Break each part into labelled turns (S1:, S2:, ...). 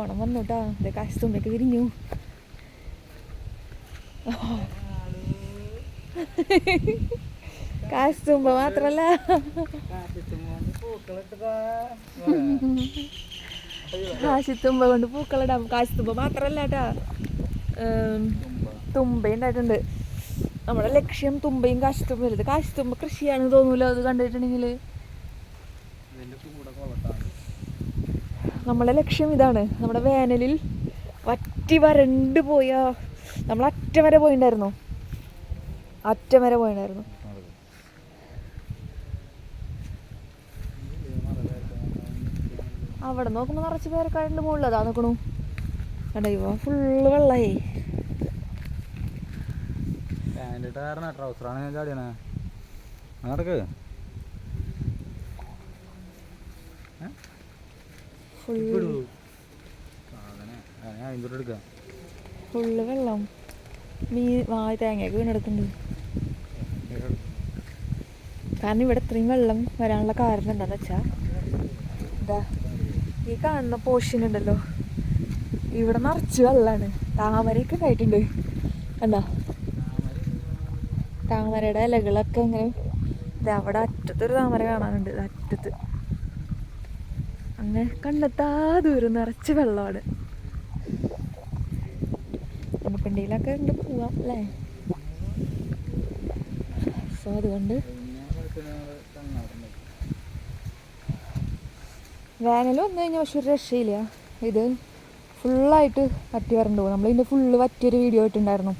S1: ഓണം വന്നു കേട്ടോ. ഇത് കാശുമ്പൊക്കെ വിരിഞ്ഞു. കാശുമ്പ മാത്രല്ല, കാശിത്തുമ്പ കൊണ്ട് പൂക്കളിടാം. കാശിത്തുമ്പ മാത്രല്ല കേട്ടാ, തുമ്പ ഉണ്ടായിട്ടുണ്ട്. നമ്മുടെ ലക്ഷ്യം തുമ്പയും കാശിത്തുമ്പ. ഇത് കാശിത്തുമ്പ കൃഷിയാണെന്ന് തോന്നൂലോ അത് കണ്ടിട്ടുണ്ടെങ്കിൽ. നമ്മളെ ലക്ഷ്യം ഇതാണ്. നമ്മുടെ വേനലിൽ വറ്റി വരണ്ട് പോയ, നമ്മൾ അറ്റം വരെ പോയിണ്ടായിരുന്നു. അവിടെ നോക്കുമ്പോൾ നിറച്ച് പേരക്കാരുടെ മുകളിൽ അതാ നോക്കണു. കണ്ടോ ഇവ ഫുള്ള് വെള്ളായി. ഫുള്ള് വെള്ളം. തേങ്ങയൊക്കെ വീണെടുക്കുന്നുണ്ട്. കാരണം ഇവിടെ ഇത്രയും വെള്ളം വരാനുള്ള കാരണം എന്താണെന്ന് വെച്ചാൽ, എന്താ ഈ കാണുന്ന പോർഷൻ ഉണ്ടല്ലോ, ഇവിടെ നിറച്ച് വെള്ളമാണ്. താമരയൊക്കെ ഉണ്ടായിട്ടുണ്ട്. കണ്ടോ താമരയുടെ ഇലകളൊക്കെ ഇങ്ങനെ. അവിടെ അറ്റത്തൊരു താമര കാണാനുണ്ട്. അറ്റത്ത് അങ്ങനെ കണ്ടെത്താ ദൂരം നിറച്ച് വെള്ളമാണ്. പെണ്ടിയിലൊക്കെ ഉണ്ട് പോവാം അല്ലേ. സോ അതുകൊണ്ട് വേനൽ വന്നു കഴിഞ്ഞാൽ പക്ഷെ ഒരു രക്ഷയില്ല. ഇത് ഫുള്ളായിട്ട് വറ്റി വരണ്ടു. നമ്മളിതിൻ്റെ ഫുള്ള് വറ്റിയൊരു വീഡിയോ ഇട്ടുണ്ടായിരുന്നു.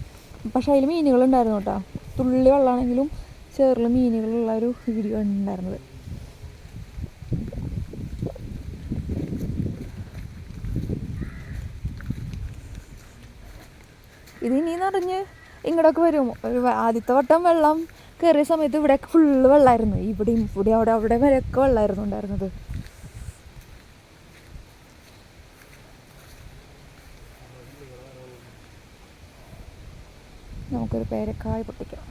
S1: പക്ഷെ അതിൽ മീനുകളുണ്ടായിരുന്നു കേട്ടോ. തുള്ളി വെള്ളമാണെങ്കിലും ചേറിൽ മീനുകളുള്ള ഒരു വീഡിയോ ഉണ്ടായിരുന്നത്. ഇത് ഇനി നിറഞ്ഞ് ഇങ്ങോട്ടൊക്കെ വരും. ഒരു ആദ്യത്തെ വട്ടം വെള്ളം കയറിയ സമയത്ത് ഇവിടെയൊക്കെ ഫുള്ള് വെള്ളമായിരുന്നു. ഇവിടെയും ഇവിടെ അവിടെ വരെയൊക്കെ വെള്ളമായിരുന്നു ഉണ്ടായിരുന്നത്. നമുക്കൊരു പേരക്കായ പൊട്ടിക്കാം.